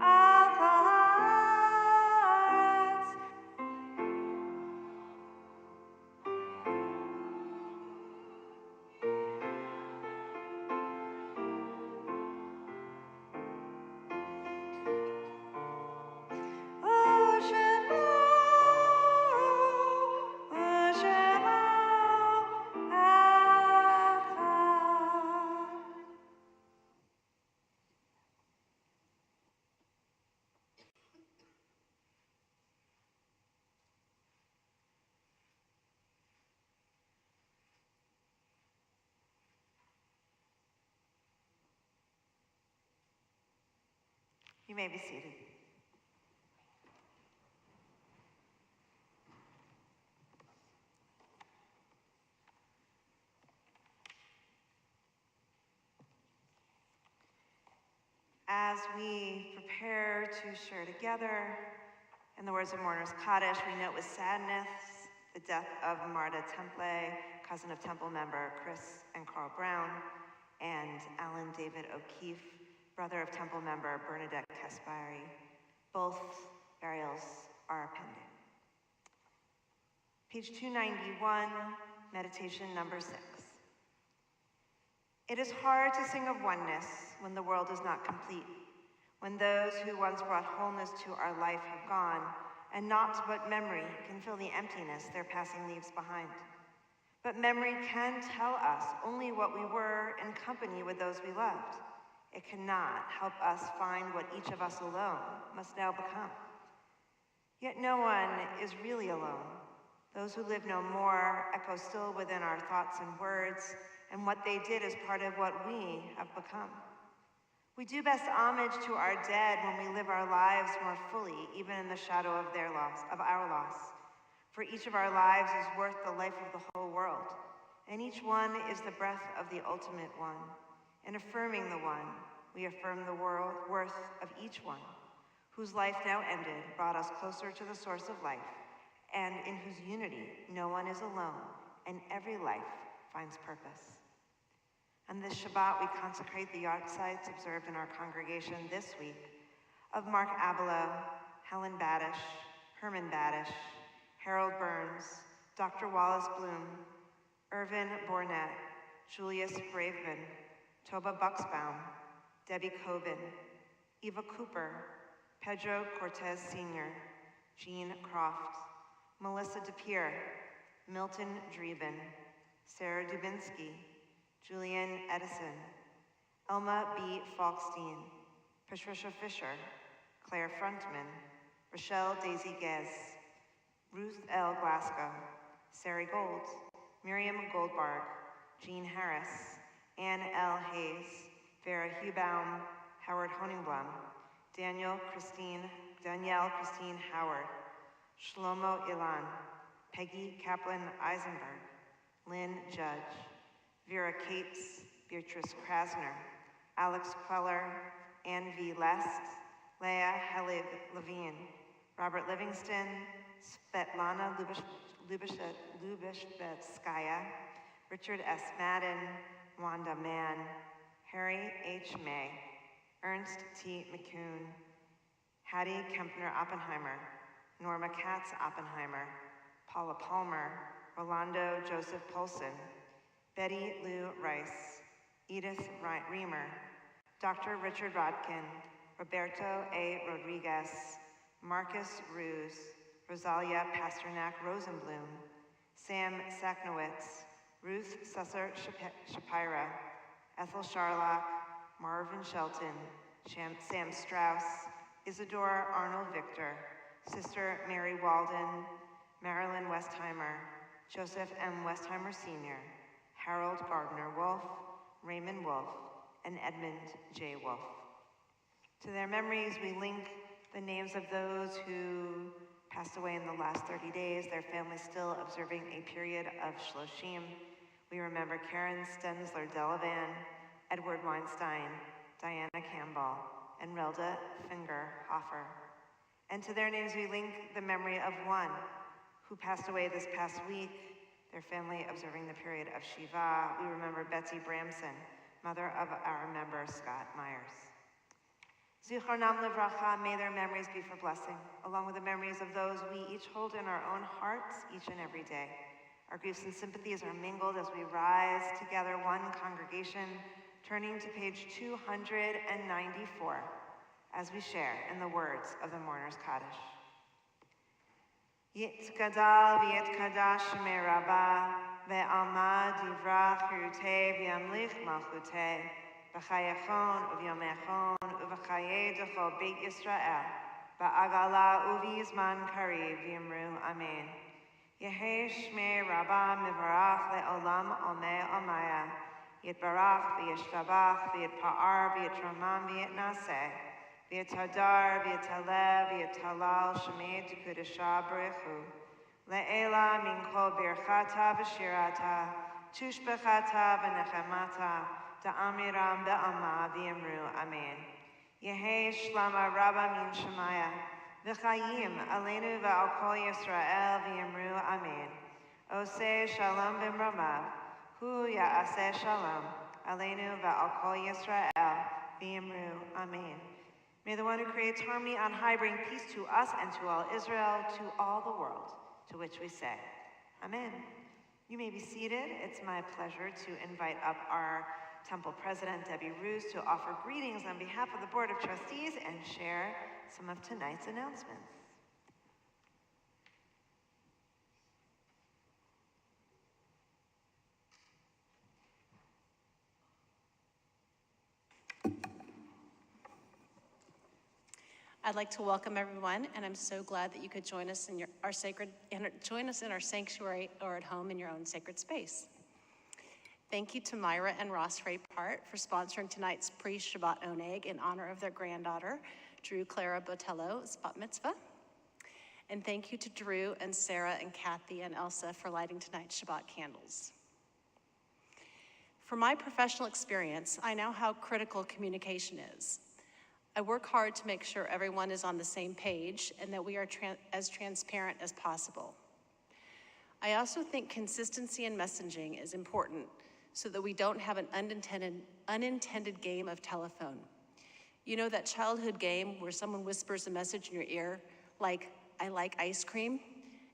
על כל הארץ. You may be seated. As we prepare to share together, in the words of Mourner's Kaddish, we note with sadness the death of Marta Temple, cousin of Temple member Chris and Carl Brown, and Alan David O'Keefe, brother of Temple member Bernadette Caspari. Both burials are pending. Page 291, meditation number 6. It is hard to sing of oneness when the world is not complete, when those who once brought wholeness to our life have gone, and naught but memory can fill the emptiness their passing leaves behind. But memory can tell us only what we were in company with those we loved. It cannot help us find what each of us alone must now become. Yet no one is really alone. Those who live no more echo still within our thoughts and words, and what they did is part of what we have become. We do best homage to our dead when we live our lives more fully, even in the shadow of their loss, of our loss. For each of our lives is worth the life of the whole world, and each one is the breath of the ultimate one. In affirming the one, we affirm the worth of each one, whose life now ended brought us closer to the source of life, and in whose unity no one is alone, and every life finds purpose. On this Shabbat, we consecrate the yard sites observed in our congregation this week of Mark Abelo, Helen Badish, Herman Badish, Harold Burns, Dr. Wallace Bloom, Irvin Bornett, Julius Braveman, Toba Buxbaum, Debbie Coben, Eva Cooper, Pedro Cortez Sr., Jean Croft, Melissa DePierre, Milton Dreeben, Sarah Dubinsky, Julian Edison, Elma B. Falkstein, Patricia Fisher, Claire Frontman, Rochelle Daisy Gez, Ruth L. Glasgow, Sari Gold, Miriam Goldbarg, Jean Harris, Ann L. Hayes, Vera Hubaum, Howard Honigblum, Danielle Christine Howard, Shlomo Ilan, Peggy Kaplan Eisenberg, Lynn Judge, Vera Cates, Beatrice Krasner, Alex Queller, Ann V. Lest, Leah Helig Levine, Robert Livingston, Svetlana Lubishbetskaya, Richard S. Madden, Wanda Mann, Harry H. May, Ernst T. McCune, Hattie Kempner Oppenheimer, Norma Katz Oppenheimer, Paula Palmer, Rolando Joseph Polson, Betty Lou Rice, Edith Reamer, Dr. Richard Rodkin, Roberto A. Rodriguez, Marcus Ruse, Rosalia Pasternak Rosenblum, Sam Saknowitz, Ruth Susser Shapira, Ethel Sharlock, Marvin Shelton, Sam Strauss, Isidore Arnold Victor, Sister Mary Walden, Marilyn Westheimer, Joseph M. Westheimer Sr., Harold Gardner Wolf, Raymond Wolf, and Edmund J. Wolf. To their memories, we link the names of those who passed away in the last 30 days, their families still observing a period of Shloshim. We remember Karen Stensler Delavan, Edward Weinstein, Diana Campbell, and Relda Finger Hoffer. And to their names, we link the memory of one who passed away this past week, their family observing the period of Shiva. We remember Betsy Bramson, mother of our member Scott Myers. Zichronam Livracha, may their memories be for blessing, along with the memories of those we each hold in our own hearts each and every day. Our griefs and sympathies are mingled as we rise together, one congregation, turning to page 294, as we share in the words of the Mourner's Kaddish. Yitkadal v'yitkadash shemei Rabbah, ve'alma divra chirutei v'yamlich malchutei, v'chayachon u'vyomechon u'v'chayei d'chol Beit Yisrael, v'agala u'v'yizman kariv v'yimru amen. Yehei shmei Rabbah mivarach le'olam omei omaya, yitbarach v'yishtabach v'yitpa'ar v'yitramam v'yitnaseh, v'yitadar v'yitaleh v'yitalal shemei t'kudasha b'rechu, le'ela min kol birchata v'shirata, tushbechata v'nechemata, da'amiram be'alma v'yimru amen. Yehei shlama Rabbah min shemaya, v'chayim aleinu v'al kol Yisrael v'yimru amen. Oseh shalom b'mramav, hu ya'aseh shalom aleinu v'al kol Yisrael, V'imru, Amen. May the one who creates harmony on high bring peace to us and to all Israel, to all the world, to which we say, Amen. You may be seated. It's my pleasure to invite up our Temple President, Debbie Roos, to offer greetings on behalf of the Board of Trustees and share some of tonight's announcements. I'd like to welcome everyone, and I'm so glad that you could join us in our sanctuary or at home in your own sacred space. Thank you to Myra and Ross Raypart for sponsoring tonight's pre-Shabbat Oneg in honor of their granddaughter, Drew Clara Botello's bat mitzvah. And thank you to Drew and Sarah and Kathy and Elsa for lighting tonight's Shabbat candles. From my professional experience, I know how critical communication is. I work hard to make sure everyone is on the same page and that we are as transparent as possible. I also think consistency in messaging is important so that we don't have an unintended game of telephone. You know that childhood game where someone whispers a message in your ear, like, I like ice cream,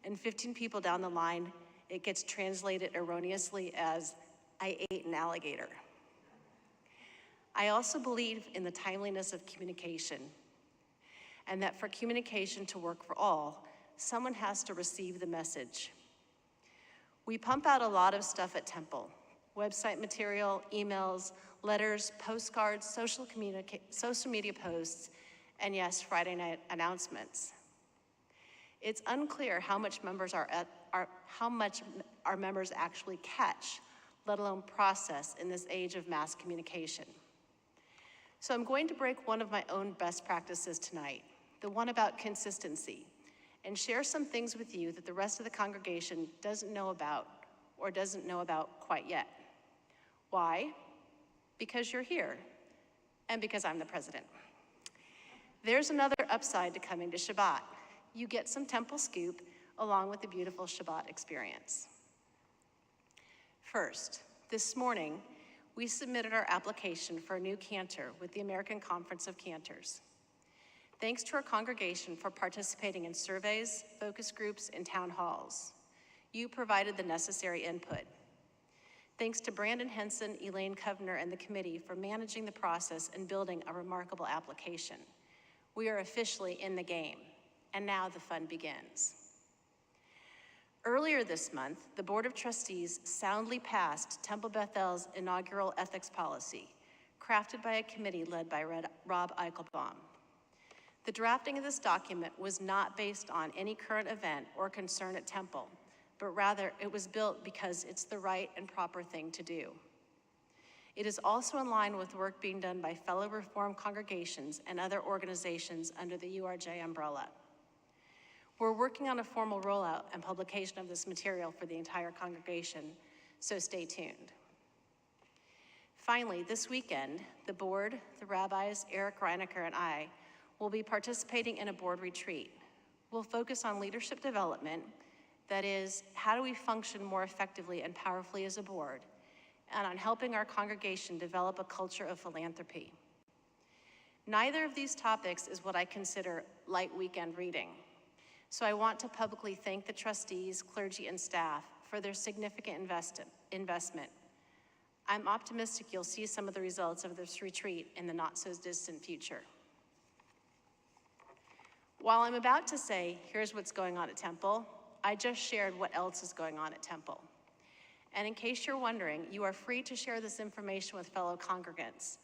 and 15 people down the line, it gets translated erroneously as, I ate an alligator. I also believe in the timeliness of communication, and that for communication to work for all, someone has to receive the message. We pump out a lot of stuff at Temple: website material, emails, letters, postcards, social media posts, and yes, Friday night announcements. It's unclear how much our members actually catch, let alone process in this age of mass communication. So I'm going to break one of my own best practices tonight, the one about consistency, and share some things with you that the rest of the congregation doesn't know about or doesn't know about quite yet. Why? Because you're here, and because I'm the president. There's another upside to coming to Shabbat. You get some Temple scoop along with the beautiful Shabbat experience. First, this morning, we submitted our application for a new cantor with the American Conference of Cantors. Thanks to our congregation for participating in surveys, focus groups, and town halls. You provided the necessary input. Thanks to Brandon Henson, Elaine Kovner, and the committee for managing the process and building a remarkable application. We are officially in the game, and now the fun begins. Earlier this month, the Board of Trustees soundly passed Temple Beth-El's inaugural ethics policy, crafted by a committee led by Rob Eichelbaum. The drafting of this document was not based on any current event or concern at Temple, but rather it was built because it's the right and proper thing to do. It is also in line with work being done by fellow Reformed congregations and other organizations under the URJ umbrella. We're working on a formal rollout and publication of this material for the entire congregation, so stay tuned. Finally, this weekend, the board, the rabbis, Eric Reinecker, and I will be participating in a board retreat. We'll focus on leadership development, that is, how do we function more effectively and powerfully as a board, and on helping our congregation develop a culture of philanthropy. Neither of these topics is what I consider light weekend reading. So I want to publicly thank the trustees, clergy, and staff for their significant investment. I'm optimistic you'll see some of the results of this retreat in the not-so-distant future. While I'm about to say, here's what's going on at Temple, I just shared what else is going on at Temple. And in case you're wondering, you are free to share this information with fellow congregants.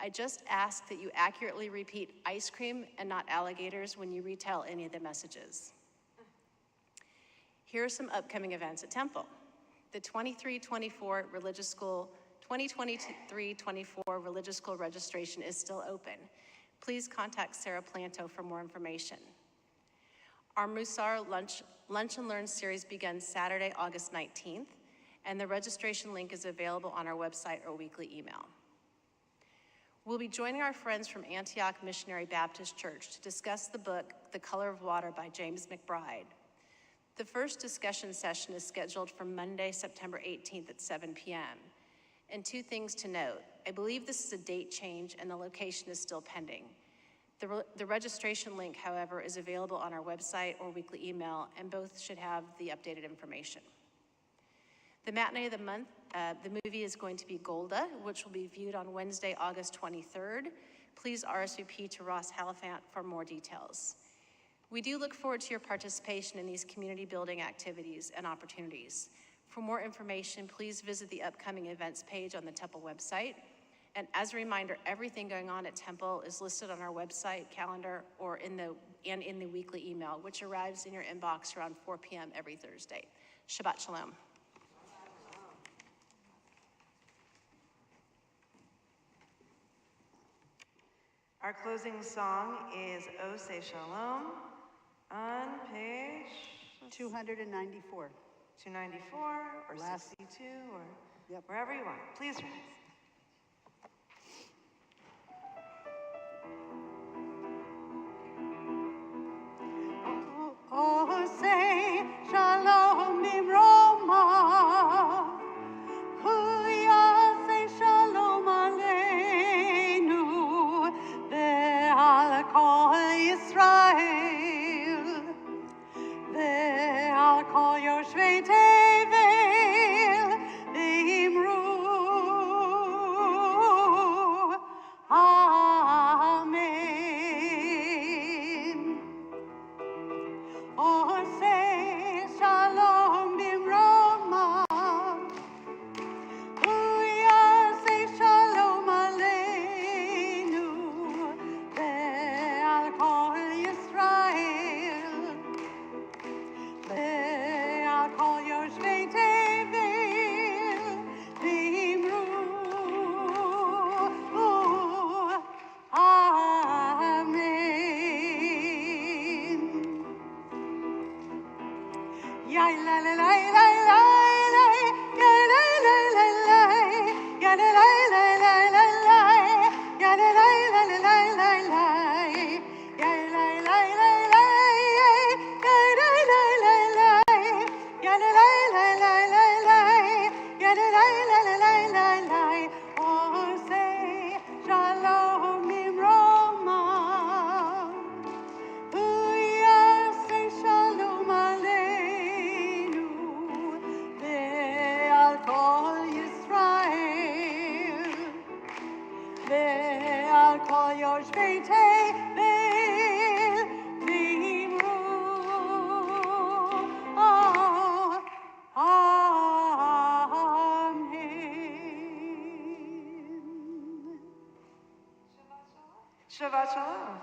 I just ask that you accurately repeat ice cream and not alligators when you retell any of the messages. Here are some upcoming events at Temple. The 23-24 religious school, 2023-24 religious school registration is still open. Please contact Sarah Planto for more information. Our Musar Lunch and Learn series begins Saturday, August 19th, and the registration link is available on our website or weekly email. We'll be joining our friends from Antioch Missionary Baptist Church to discuss the book, The Color of Water by James McBride. The first discussion session is scheduled for Monday, September 18th at 7 p.m. And two things to note. I believe this is a date change and the location is still pending. The registration link, however, is available on our website or weekly email, and both should have the updated information. The matinee of the month, the movie is going to be Golda, which will be viewed on Wednesday, August 23rd. Please RSVP to Ross Halifant for more details. We do look forward to your participation in these community building activities and opportunities. For more information, please visit the upcoming events page on the Temple website. And as a reminder, everything going on at Temple is listed on our website, calendar, or in the weekly email, which arrives in your inbox around 4 p.m. every Thursday. Shabbat Shalom. Our closing song is O Say Shalom on page 294. 294 or Last. 62 or Yep. wherever you want. Please rise. Oh, say shalom bimroma. Huya say shalom aleinu. Ve'al kol Yisrael. Ve'al kol yoshvei tevel. Ve'imru. Amen. Oh, say shalom bimroma. Huya say shalom aleinu. Ve'al kol Yisrael. Ve'al kol yoshvei tevel. Ve'imru. Amen. Yay la la la la la la, yay la la la la, yay la la la la la la, yay la la la la la la la, yay la la la la, yay la la la la, yay la la la la la la, yay la la la la la la. Oh, say shalom bimroma. Huya say shalom aleinu. Ve'al kol Yisrael. Ve'al kol yoshvei tevel. Ve'imru. Amen. Shabbat Shalom.